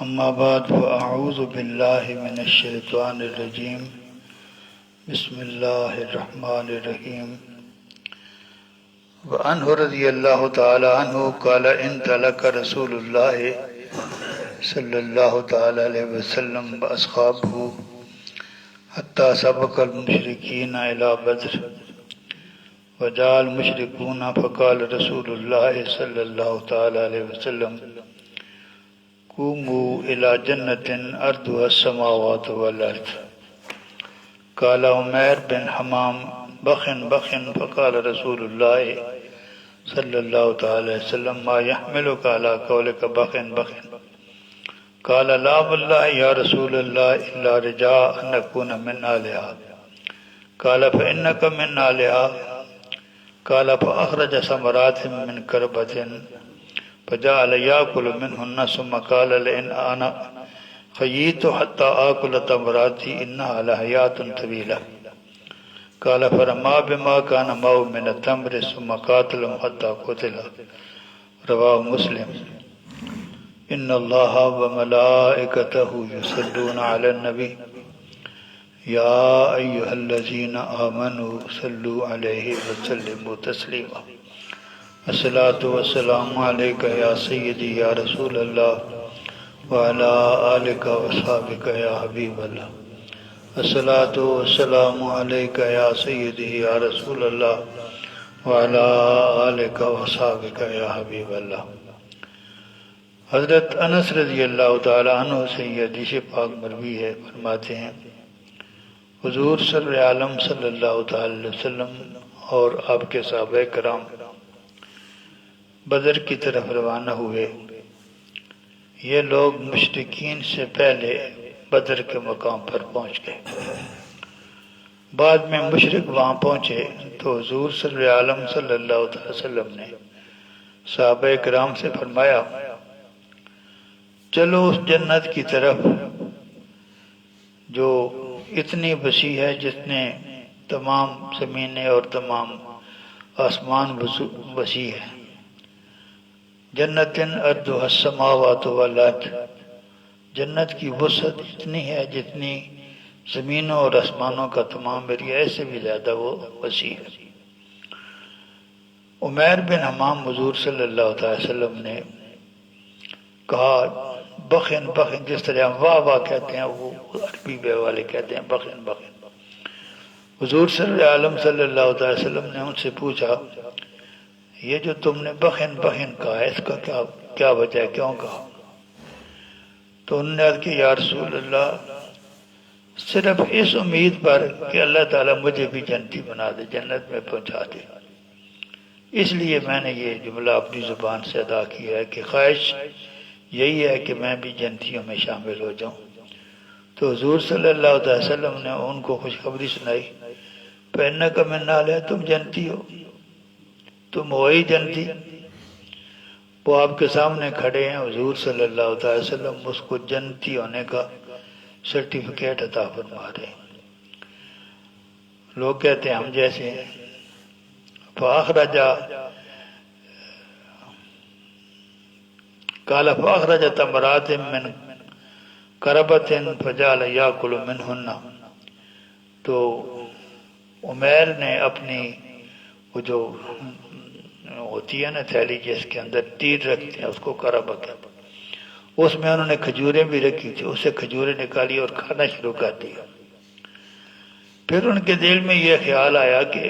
أما بعد فأعوذ بالله من الشيطان الرجيم بسم الله الرحمن الرحيم وعنه رضي الله تعالى عنه قال انطلق رسول الله صلى الله تعالى عليه وسلم وأصحابه حتى سبق المشركين إلى بدر وجاء المشركون فقال رسول الله صلى الله تعالى عليه وسلم قوموا إلى جنة أرضها السماوات والأرض قال عمير بن حمام بخن بخن فقال رسول الله صلى الله تعالى وسلم ما يحملك على قولك بخن بخن قال لا والله يا رسول الله إلا رجاء أن نكون من آلها قال فإنك من آلها قال فأخرج ثمرات من كربة فجعل يأكل منهن ثم قال لئن أنا خييت حتى آكل تمراتي إنها لحياة طويلة قال فرما بما كان معه من التمر ثم قاتلهم حتى قتل رواه مسلم إن الله وملائكته يصلون على النبي يا أيها الذين آمنوا صلوا عليه وسلموا تسليما الصلاة والسلام عليك يا سيدي يا رسول الله وعلى آلك وصحبك يا حبيب الله الصلاة والسلام عليك يا سيدي يا رسول الله وعلى آلك وصحبك يا حبيب الله۔ حضرت انس رضی اللہ تعالی عنہ سے یہ حدیث پاک مروی ہے، فرماتے ہیں حضور صلی عالم صلی اللہ تعالی علیہ وسلم اور آپ کے صحابہ کرام بدر کی طرف روانہ ہوئے۔ یہ لوگ مشرکین سے پہلے بدر کے مقام پر پہنچ گئے۔ بعد میں مشرک وہاں پہنچے تو حضور صلی عالم صلی اللہ علیہ وسلم نے صحابہ کرام سے فرمایا چلو اس جنت کی طرف جو اتنی وسیع ہے جس نے تمام زمینیں اور تمام آسمان وسیع ہے۔ جنت ارضها السماوات والارض، جنت کی وسعت اتنی ہے جتنی زمینوں اور آسمانوں کا تمام ایریا، ایسے بھی زیادہ وہ وسیع ہے۔ عمیر بن حمام حضور صلی اللہ علیہ وسلم نے کہا بخن بخن، جس طرح ہم واہ واہ کہتے ہیں وہ عربی بے والے کہتے ہیں بخن بخن۔ حضور صلی اللہ علیہ وسلم نے ان سے پوچھا یہ جو تم نے بخن بخن کہا ہے اس کا کیا وجہ ہے، کیوں کہا؟ تو انہوں نے عرض کہ یا رسول اللہ صرف اس امید پر کہ اللہ تعالیٰ مجھے بھی جنتی بنا دے، جنت میں پہنچا دے، اس لیے میں نے یہ جملہ اپنی زبان سے ادا کیا ہے کہ خواہش یہی ہے کہ میں بھی جنتیوں میں شامل ہو جاؤں۔ تو حضور صلی اللہ علیہ وسلم نے ان کو خوشخبری سنائی فَإِنَّكَ مِنَّ آلِهَا، تم جنتی ہو، تم ہوئی جنتی۔ وہ آپ کے سامنے کھڑے ہیں، حضور صلی اللہ علیہ وسلم اس کو جنتی ہونے کا سرٹیفکیٹ عطا فرما رہے ہیں۔ لوگ کہتے ہیں ہم جیسے ہیں۔ فَأَخْرَجَ قال فأخرج تمرات من کربت فجعل یاکل منہن، تو عمیر نے اپنی وہ جو ہوتی ہے نا تھیلی جس کے اندر تیر رکھتے ہیں اس کو کربہ کہتے ہیں، اس میں انہوں نے کھجوریں بھی رکھی تھی، اسے کھجوریں نکالی اور کھانا شروع کر دیا۔ پھر ان کے دل میں یہ خیال آیا کہ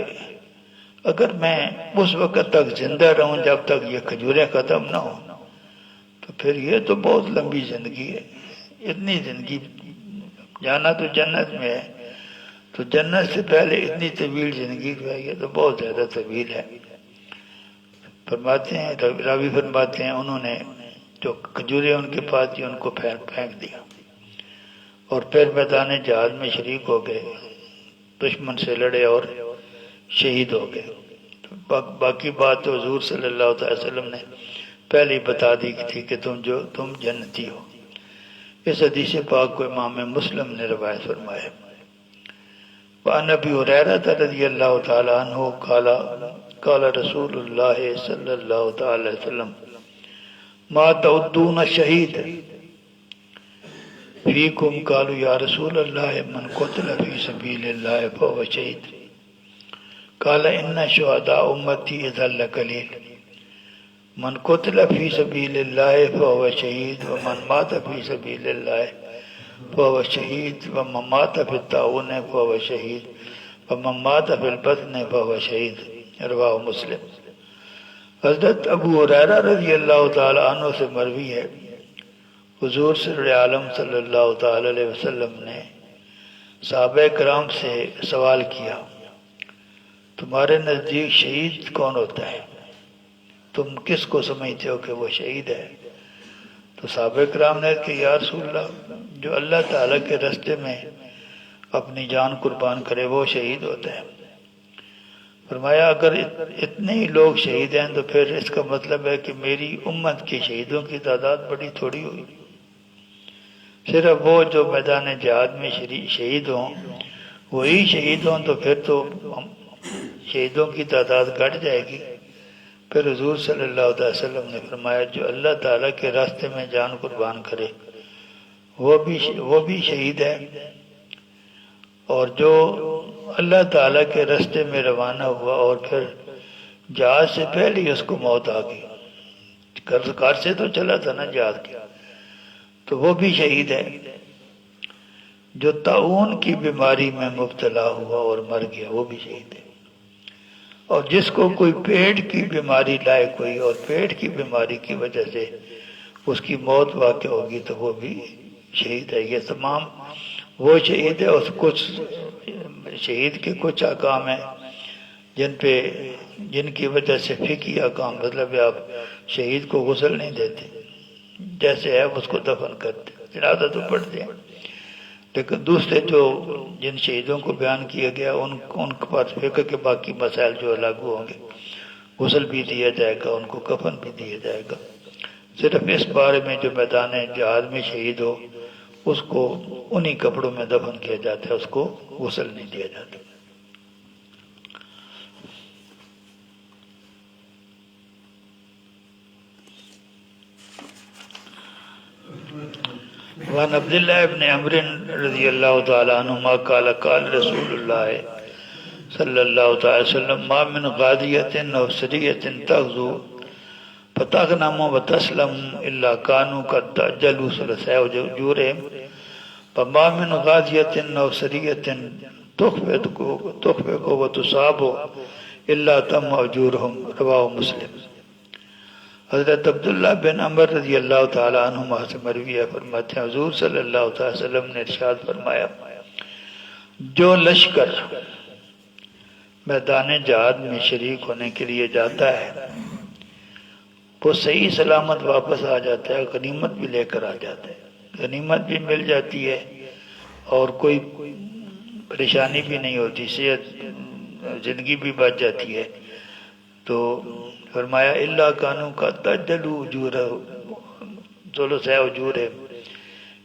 اگر میں اس وقت تک زندہ رہوں جب تک یہ کھجوریں ختم نہ ہوں تو پھر یہ تو بہت لمبی زندگی ہے، اتنی زندگی جانا تو جنت میں ہے، تو جنت سے پہلے اتنی طویل زندگی جو ہے یہ تو بہت زیادہ طویل ہے۔ فرماتے ہیں راوی فرماتے ہیں انہوں نے جو کھجوریں ان کے پاس تھی ان کو پھینک دیا اور پھر میدان جہاد میں شریک ہو گئے، دشمن سے لڑے اور شہید ہو گئے۔ باقی بات تو حضور صلی اللہ علیہ وسلم نے پہلے بتا دی تھی کہ تم جنتی ہو۔ اس حدیث پاک کو امام مسلم نے روایت فرمایا۔ وعن ابی ہریرہ رضی اللہ تعالی عنہ قال رسول اللہ صلی اللہ تعالی وسلم ما تعدون شہید، فیکم قالوا یا رسول اللہ من قتل فی سبیل اللہ فهو شہید قال ان شہداء امتی اذا لقلیل من قتل فی سبیل اللہ فهو شہید ومن مات فی سبیل اللہ فهو شہید ومن مات فی الطاعون فهو شہید ومن مات فی البطن فهو شہید۔ رواہ مسلم۔ حضرت ابو ہریرہ رضی اللہ تعالی عنہ سے مروی ہے، حضور سر عالم صلی اللہ تعالی علیہ وسلم نے صحابہ کرام سے سوال کیا، تمہارے نزدیک شہید کون ہوتا ہے؟ تم کس کو سمجھتے ہو کہ وہ شہید ہے؟ تو صحابہ کرام نے کہ یا رسول اللہ، جو اللہ تعالیٰ کے راستے میں اپنی جان قربان کرے وہ شہید ہوتا ہے۔ فرمایا اگر اتنے ہی لوگ شہید ہیں تو پھر اس کا مطلب ہے کہ میری امت کے شہیدوں کی تعداد بڑی تھوڑی ہوئی، صرف وہ جو میدان جہاد میں شہید ہوں وہی شہید ہوں، تو پھر تو شہیدوں کی تعداد گھٹ جائے گی۔ پھر حضور صلی اللہ علیہ وسلم نے فرمایا جو اللہ تعالیٰ کے راستے میں جان قربان کرے وہ بھی شہید ہے، اور جو اللہ تعالیٰ کے راستے میں روانہ ہوا اور پھر جہاد سے پہلے ہی اس کو موت آ گئی، کار سے تو چلا تھا نا جہاد کے، تو وہ بھی شہید ہے۔ جو طاعون کی بیماری میں مبتلا ہوا اور مر گیا وہ بھی شہید ہے، اور جس کو کوئی پیٹ کی بیماری لاحق ہوئی اور پیٹ کی بیماری کی وجہ سے اس کی موت واقع ہوگی تو وہ بھی شہید ہے۔ یہ تمام وہ شہید ہے، اس کچھ شہید کے کچھ احکام ہیں جن کی وجہ سے فقہی احکام، مطلب آپ شہید کو غسل نہیں دیتے، جیسے ہے اس کو دفن کرتے، جنازہ تو پڑھتے ہیں، لیکن دوسرے جو جن شہیدوں کو بیان کیا گیا ان کے پاس فقہ کے باقی مسائل جو لاگو ہوں گے، غسل بھی دیا جائے گا، ان کو کفن بھی دیا جائے گا۔ صرف اس بارے میں جو میدان جہاد میں شہید ہو اس کو انہی کپڑوں میں دفن کیا جاتا ہے، اس کو غسل نہیں دیا جاتا۔ وعن عبداللہ ابن عمرو رضی اللہ تعالی عنہما قال قال رسول اللہ صلی اللہ تعالی وسلم ما من غادیت او سریت تغزو فتغنم وتسلم الا كانوا قد اجلوا ثلثاء اجورهم فما من غادیت او سریت تخفق وتصاب الا تم اجورهم۔ رواہ مسلم۔ حضرت عبداللہ بن عمر رضی اللہ تعالی عنہما سے مروی ہے، فرماتے ہیں حضور صلی اللہ تعالی وسلم نے ارشاد فرمایا جو لشکر میدان جہاد میں شریک ہونے کے لیے جاتا ہے وہ صحیح سلامت واپس آ جاتا ہے، غنیمت بھی لے کر آ جاتا ہے، غنیمت بھی مل جاتی ہے اور کوئی پریشانی بھی نہیں ہوتی، صحت زندگی بھی بچ جاتی ہے۔ تو فرمایا اللہ کانو کا تجلو اجور ثلثاء اجور ہے،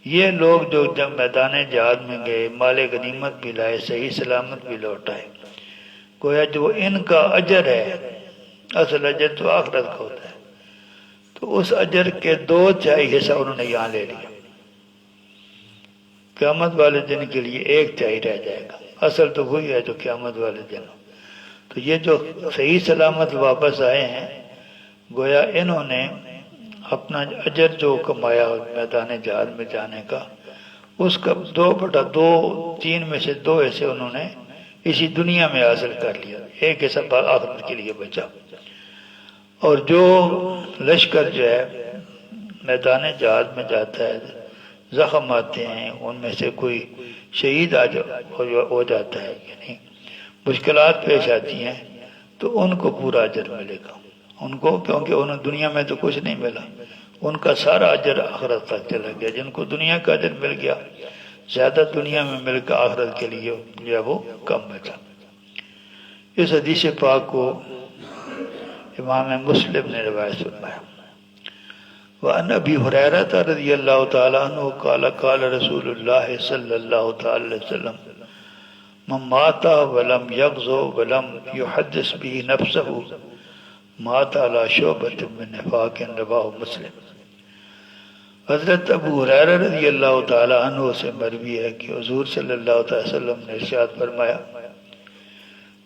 یہ لوگ جو جب میدان جہاد میں گئے مال غنیمت بھی لائے، صحیح سلامت بھی لوٹائے، گویا جو ان کا اجر ہے، اصل اجر تو آخرت کا ہوتا ہے، تو اس اجر کے 2/4 حصہ انہوں نے یہاں لے لیا، قیامت والے دن کے لیے 1/4 رہ جائے گا، اصل تو وہی ہے جو قیامت والے دن ہو۔ تو یہ جو صحیح سلامت واپس آئے ہیں گویا انہوں نے اپنا اجر جو کمایا میدان جہاد میں جانے کا اس کا 2/3 میں سے 2 حصے انہوں نے اسی دنیا میں حاصل کر لیا، 1 حصہ آخرت کے لیے بچا۔ اور جو لشکر جو ہے میدان جہاد میں جاتا ہے، زخم آتے ہیں، ان میں سے کوئی شہید ہو جاتا ہے، یعنی مشکلات پیش آتی ہیں، تو ان کو پورا اجر ملے گا، ان کو، کیونکہ انہیں دنیا میں تو کچھ نہیں ملا، ان کا سارا اجر آخرت تک چلا گیا۔ جن کو دنیا کا اجر مل گیا زیادہ دنیا میں مل گیا، آخرت کے لیے جو وہ کم بچا۔ اس حدیث پاک کو امام مسلم نے روایت فرمایا۔ وعن ابی ہریرہ رضی اللہ تعالی عنہ قال قال رسول اللہ صلی اللہ تعالی علیہ وسلم من مات ولم یغزو ولم یحدث به نفسه مات علی شعبۃ من نفاق۔ رواہ مسلم۔ حضرت ابو ہریرہ رضی اللہ تعالی عنہ سے مروی ہے کہ حضور صلی اللہ تعالی وسلم نے ارشاد فرمایا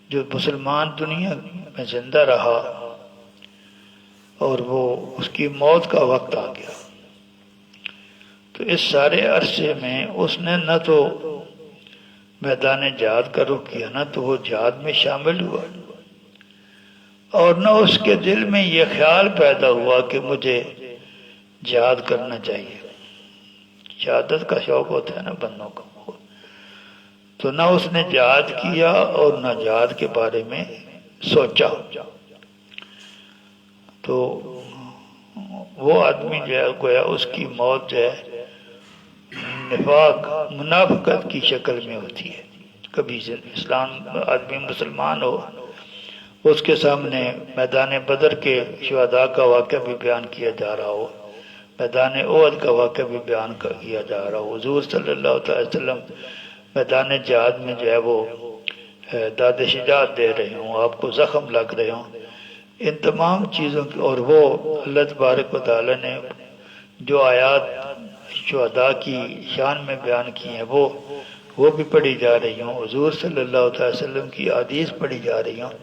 جو مسلمان دنیا میں زندہ رہا اور وہ اس کی موت کا وقت آ گیا تو اس سارے عرصے میں اس نے نہ تو میدان جہاد کا رخ کیا، نہ تو وہ جہاد میں شامل ہوا، اور نہ اس کے دل میں یہ خیال پیدا ہوا کہ مجھے جہاد کرنا چاہیے۔ شہادت کا شوق ہوتا ہے نا بندوں کو، تو نہ اس نے جہاد کیا اور نہ جہاد کے بارے میں سوچا۔ تو وہ آدمی جو ہے گویا اس کی موت جو ہے نفاق منافقت کی شکل میں ہوتی ہے۔ کبھی اسلام آدمی مسلمان ہو، اس کے سامنے میدان بدر کے شہداء کا واقعہ بھی بیان کیا جا رہا ہو، میدان احد کا واقعہ بھی بیان کیا جا رہا ہو، حضور صلی اللہ علیہ وسلم میدان جہاد میں جو ہے وہ داد شجاعت دے رہے ہوں، آپ کو زخم لگ رہے ہوں، ان تمام چیزوں کی، اور وہ اللہ تبارک و تعالی نے جو آیات شہداء کی شان میں بیان کی ہیں وہ بھی پڑھی جا رہی ہوں، حضور صلی اللہ علیہ وسلم کی حدیث پڑھی جا رہی ہوں،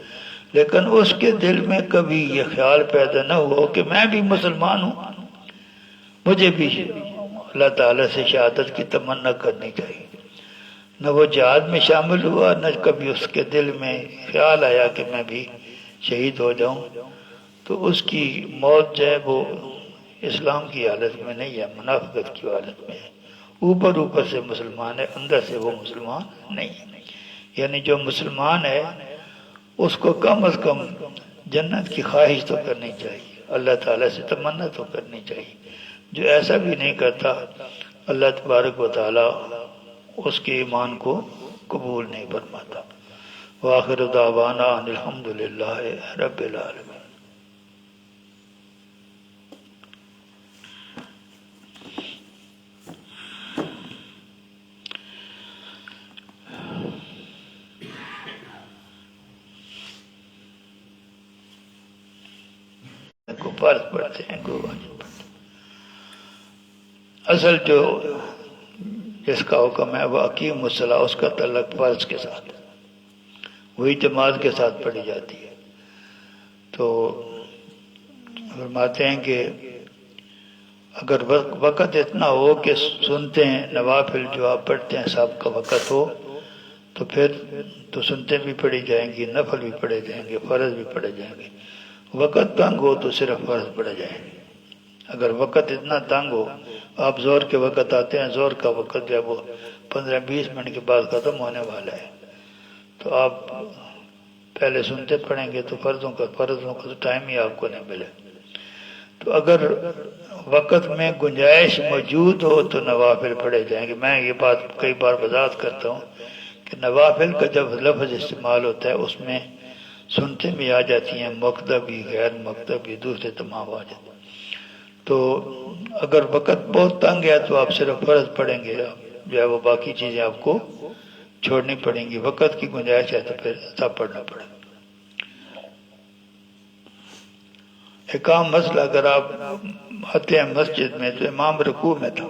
لیکن اس کے دل میں کبھی یہ خیال پیدا نہ ہوا کہ میں بھی مسلمان ہوں، مجھے بھی اللہ تعالیٰ سے شہادت کی تمنا کرنی چاہیے۔ نہ وہ جہاد میں شامل ہوا، نہ کبھی اس کے دل میں خیال آیا کہ میں بھی شہید ہو جاؤں۔ تو اس کی موت جو ہے وہ اسلام کی حالت میں نہیں ہے، منافقت کی حالت میں ہے، اوپر سے مسلمان ہے، اندر سے وہ مسلمان نہیں ہے۔ یعنی جو مسلمان ہے اس کو کم از کم جنت کی خواہش تو کرنی چاہیے، اللہ تعالیٰ سے تمنا تو کرنی چاہیے۔ جو ایسا بھی نہیں کرتا اللہ تبارک و تعالیٰ اس کے ایمان کو قبول نہیں فرماتا۔ وآخر دعوانا ان الحمدللہ رب العالمین۔ کو فرض پڑھتے ہیں، کو واجب پڑھتے ہیں۔ اصل جو جس کا حکم ہے وہ اقیم الصلاۃ، اس کا تعلق فرض کے ساتھ، وہی جماعت کے ساتھ پڑھی جاتی ہے۔ تو فرماتے ہیں کہ اگر وقت اتنا ہو کہ سنتے ہیں نوافل جو آپ پڑھتے ہیں سب کا وقت ہو تو پھر تو سنتے بھی پڑھی جائیں گی، نفل بھی پڑھے جائیں گے، فرض بھی پڑھے جائیں گے۔ وقت تنگ ہو تو صرف فرض پڑھے جائیں گے۔ اگر وقت اتنا تنگ ہو، آپ زور کے وقت آتے ہیں، زور کا وقت جب وہ 15-20 منٹ کے بعد ختم ہونے والا ہے، تو آپ پہلے سنتے پڑھیں گے تو فرضوں کا تو ٹائم ہی آپ کو نہیں ملے۔ تو اگر وقت میں گنجائش موجود ہو تو نوافل پڑھے جائیں گے۔ میں یہ بات کئی بار وضاحت کرتا ہوں کہ نوافل کا جب لفظ استعمال ہوتا ہے اس میں سنتے بھی آ جاتی ہیں، مقتدی بھی، غیر مقتدی بھی، دوسرے تمام آ جاتے ہیں۔ تو اگر وقت بہت تنگ ہے تو آپ صرف فرض پڑھیں گے، جو ہے وہ باقی چیزیں آپ کو چھوڑنی پڑیں گی۔ وقت کی گنجائش ہے تو پھر سب پڑھنا پڑے گا۔ ایک عام مسئلہ، اگر آپ آتے ہیں مسجد میں تو امام رکوع میں تھا،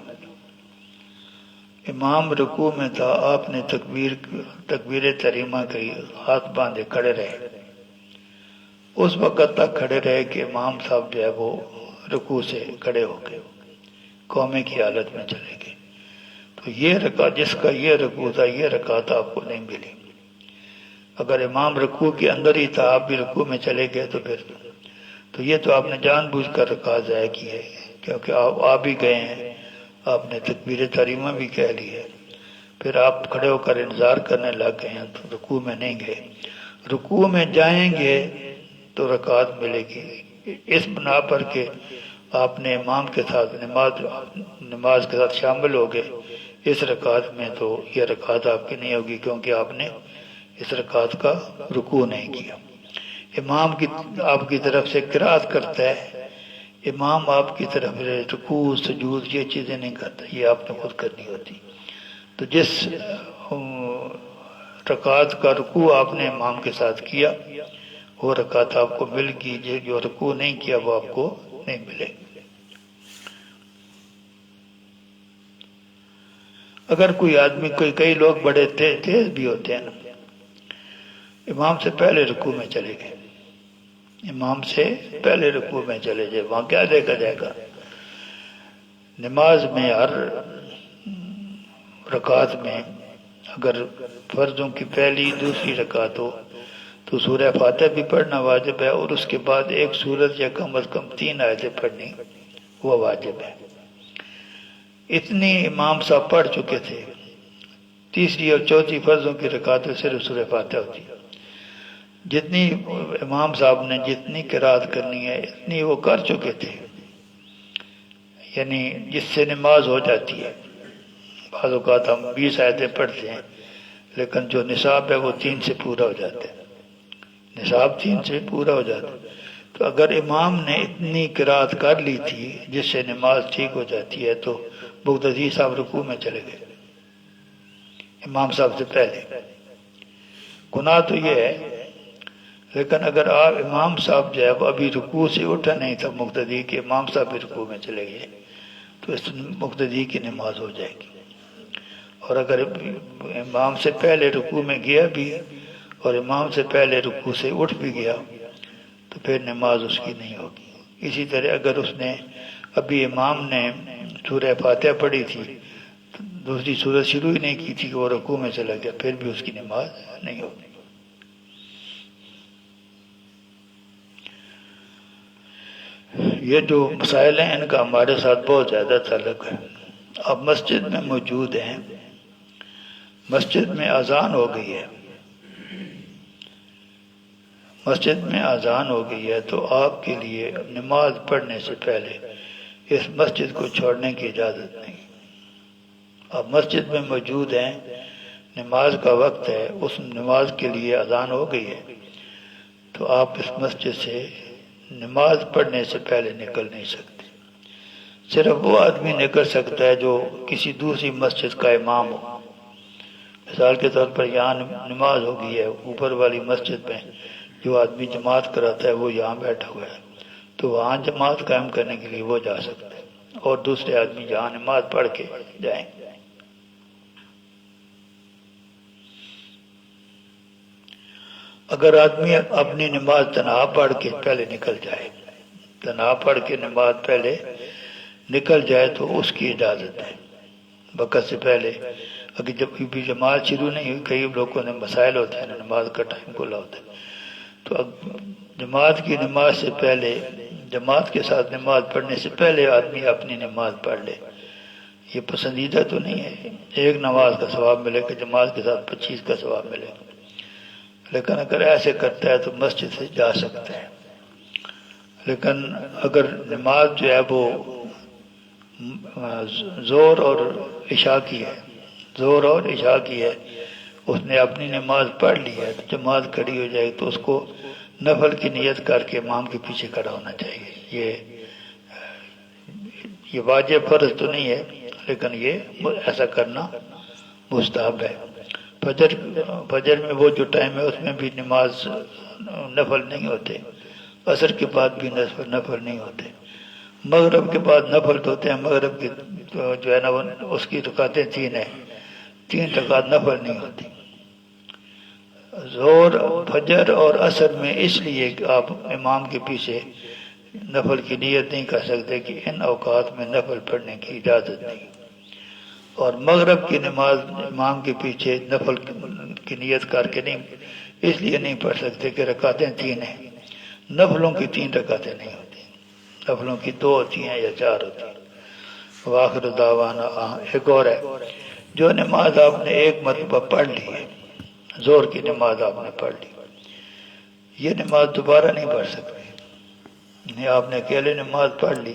امام رکوع میں تھا، آپ نے تکبیر تحریمہ کی، ہاتھ باندھے کھڑے رہے، اس وقت تک کھڑے رہے کہ امام صاحب جو ہے وہ رکوع سے کھڑے ہو گئے، قومے کی حالت میں چلے گئے، تو یہ رکعت، جس کا یہ رکوع تھا، یہ رکعت آپ کو نہیں ملی۔ اگر امام رکوع کے اندر ہی تھا، آپ بھی رکوع میں چلے گئے تو پھر تو یہ تو آپ نے جان بوجھ کر رکعت ضائع کی ہے، کیونکہ آپ آ بھی گئے ہیں، آپ نے تکبیر تحریمہ بھی کہہ لی ہے، پھر آپ کھڑے ہو کر انتظار کرنے لگ گئے ہیں تو رکوع میں نہیں گئے۔ رکوع میں جائیں گے تو رکعت ملے گی، اس بنا پر کہ آپ نے امام کے ساتھ نماز کے ساتھ شامل ہو گئے اس رکعت میں، تو یہ رکعت آپ کی نہیں ہوگی کیونکہ آپ نے اس رکعت کا رکوع نہیں کیا۔ امام آپ کی طرف سے قرات کرتا ہے، امام آپ کی طرف رکوع سجود یہ چیزیں نہیں کرتا، یہ آپ نے خود کرنی ہوتی۔ تو جس رکعت کا رکوع آپ نے امام کے ساتھ کیا وہ رکعت آپ کو مل گئی، جو رکوع نہیں کیا وہ آپ کو نہیں ملے۔ اگر کوئی آدمی کئی لوگ بڑے تیز بھی ہوتے ہیں نا، امام سے پہلے رکوع میں چلے گئے، امام سے پہلے رکوع میں چلے جائے، وہاں کیا دیکھا جائے گا؟ نماز میں ہر رکعت میں اگر فرضوں کی پہلی دوسری رکعت ہو تو سورہ فاتحہ بھی پڑھنا واجب ہے، اور اس کے بعد ایک سورت یا کم از کم 3 آیتیں پڑھنی وہ واجب ہے۔ اتنی امام صاحب پڑھ چکے تھے، تیسری اور چوتھی فرضوں کی رکعت میں صرف سورہ فاتحہ ہوتی ہے۔ جتنی امام صاحب نے جتنی قرات کرنی ہے اتنی وہ کر چکے تھے، یعنی جس سے نماز ہو جاتی ہے۔ بعض اوقات ہم 20 آیتیں پڑھتے ہیں لیکن جو نصاب ہے وہ 3 سے پورا ہو جاتا ہے، نصاب 3 سے پورا ہو جاتا ہے۔ تو اگر امام نے اتنی قرات کر لی تھی جس سے نماز ٹھیک ہو جاتی ہے تو مقتدی صاحب رکوع میں چلے گئے امام صاحب سے پہلے۔ گناہ تو یہ ہے، لیکن اگر آپ امام صاحب جو ہے وہ ابھی رکوع سے اٹھا نہیں تھا مقتدی کے، امام صاحب بھی رکوع میں چلے گئے تو اس مقتدی کی نماز ہو جائے گی۔ اور اگر امام سے پہلے رکوع میں گیا بھی اور امام سے پہلے رکوع سے اٹھ بھی گیا تو پھر نماز اس کی نہیں ہوگی۔ اسی طرح اگر اس نے ابھی امام نے سورہ فاتحہ پڑھی تھی، دوسری سورت شروع ہی نہیں کی تھی کہ وہ رکوع میں چلا گیا، پھر بھی اس کی نماز نہیں ہوگی۔ یہ جو مسائل ہیں ان کا ہمارے ساتھ بہت زیادہ تعلق ہے۔ اب مسجد میں موجود ہیں، مسجد میں اذان ہو گئی ہے، مسجد میں اذان ہو گئی ہے تو آپ کے لیے نماز پڑھنے سے پہلے اس مسجد کو چھوڑنے کی اجازت نہیں۔ آپ مسجد میں موجود ہیں، نماز کا وقت ہے، اس نماز کے لیے اذان ہو گئی ہے تو آپ اس مسجد سے نماز پڑھنے سے پہلے نکل نہیں سکتے۔ صرف وہ آدمی نکل سکتا ہے جو کسی دوسری مسجد کا امام ہو۔ مثال کے طور پر یہاں نماز ہو گئی ہے، اوپر والی مسجد میں جو آدمی جماعت کراتا ہے وہ یہاں بیٹھا ہوا ہے تو وہاں جماعت قائم کرنے کے لیے وہ جا سکتا ہے، اور دوسرے آدمی جہاں نماز پڑھ کے جائیں۔ اگر آدمی اپنی نماز تنہا پڑھ کے پہلے نکل جائے، تنہا پڑھ کے نماز پہلے نکل جائے تو اس کی اجازت ہے وقت سے پہلے۔ اگر جب بھی جماعت شروع نہیں ہوئی، کئی لوگوں نے مسائل ہوتے ہیں نماز کا ٹائم کھلا ہوتا ہے، تو جماعت کی نماز سے پہلے، جماعت کے ساتھ نماز پڑھنے سے پہلے آدمی اپنی نماز پڑھ لے۔ یہ پسندیدہ تو نہیں ہے، ایک نماز کا ثواب ملے گا، جماعت کے ساتھ 25 کا ثواب ملے گا، لیکن اگر ایسے کرتا ہے تو مسجد سے جا سکتا ہے۔ لیکن اگر نماز جو ہے وہ زور اور عشاء کی ہے، زور اور عشاء کی ہے، اس نے اپنی نماز پڑھ لی ہے تو جماعت کھڑی ہو جائے تو اس کو نفل کی نیت کر کے امام کے پیچھے کھڑا ہونا چاہیے۔ یہ واجب فرض تو نہیں ہے لیکن یہ ایسا کرنا مستحب ہے۔ فجر میں وہ جو ٹائم ہے اس میں بھی نماز نفل نہیں ہوتے، عصر کے بعد بھی نفل نہیں ہوتے، مغرب کے بعد نفل ہوتے ہیں، مغرب کی جو ہے نا اس کی رکعتیں 3 ہیں، 3 رکعت نفل نہیں ہوتی۔ ظہر، فجر اور عصر میں اس لیے کہ آپ امام کے پیچھے نفل کی نیت نہیں کر سکتے کہ ان اوقات میں نفل پڑھنے کی اجازت نہیں، اور مغرب کی نماز امام کے پیچھے نفل کی نیت کر کے نہیں، اس لیے نہیں پڑھ سکتے کہ رکعتیں 3 ہیں، نفلوں کی 3 رکعتیں نہیں ہوتی، نفلوں کی 2 ہوتی ہیں یا 4 ہوتی ہیں۔ وآخر دعوانا، ایک اور ہے، جو نماز آپ نے ایک مرتبہ پڑھ لی ہے، زور کی نماز آپ نے پڑھ لی، یہ نماز دوبارہ نہیں پڑھ سکتے۔ آپ نے اکیلے نماز پڑھ لی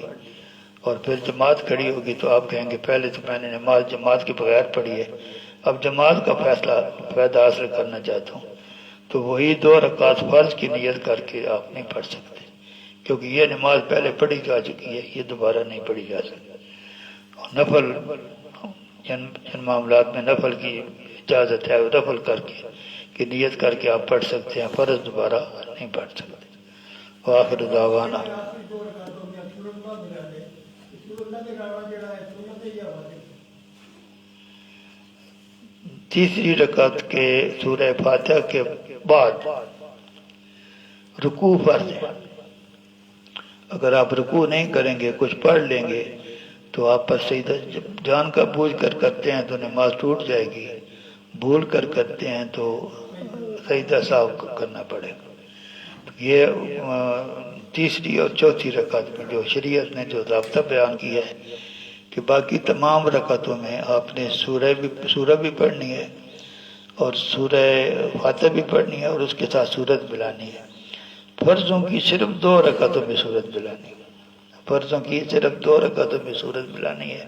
اور پھر جماعت کھڑی ہوگی تو آپ کہیں گے پہلے تو میں نے نماز جماعت کے بغیر پڑھی ہے، اب جماعت کا فائدہ حاصل کرنا چاہتا ہوں، تو وہی 2 رکعت فرض کی نیت کر کے آپ نہیں پڑھ سکتے، کیونکہ یہ نماز پہلے پڑھی جا چکی ہے، یہ دوبارہ نہیں پڑھی جا سکتی۔ اور نفل، جن معاملات میں نفل کی اجازت ہے وہ نفل کر کے نیت کر کے آپ پڑھ سکتے ہیں، فرض دوبارہ نہیں پڑھ سکتے۔ وآخر دعوانا، تیسری رکعت کے سورہ فاتحہ کے بعد رکوع فرض ہے۔ اگر آپ رکوع نہیں کریں گے، کچھ پڑھ لیں گے تو آپ پر سجدہ جب جان کا بوجھ کر کرتے ہیں تو نماز ٹوٹ جائے گی، بھول کر کرتے ہیں تو سجدہ ساہو کرنا پڑے گا۔ یہ تیسری اور چوتھی رکعت میں جو شریعت نے جو ضابطہ بیان کیا ہے کہ باقی تمام رکعتوں میں آپ نے سورہ بھی پڑھنی ہے اور سورہ فاتحہ بھی پڑھنی ہے اور اس کے ساتھ سورت ملانی ہے۔ فرضوں کی صرف 2 رکعتوں میں سورت ملانی ہے، فرضوں کی صرف 2 رکعتوں میں سورت ملانی ہے،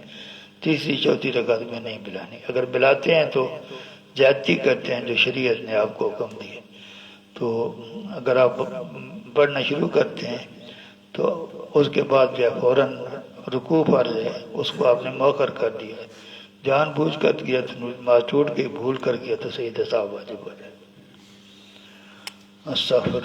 تیسری چوتھی رکعت میں نہیں ملانی۔ اگر ملاتے ہیں تو زیادتی کرتے ہیں جو شریعت نے آپ کو حکم دی ہے۔ تو اگر آپ پڑھنا شروع کرتے ہیں تو اس کے بعد جو ہے فوراً رکوع فرض ہے، اس کو آپ نے مؤخر کر دیا ہے، جان بوجھ کر کیا تو نماز ٹوٹ گئی، بھول کر کیا تو سجدہ سہو واجب ہو جائے۔ استغفر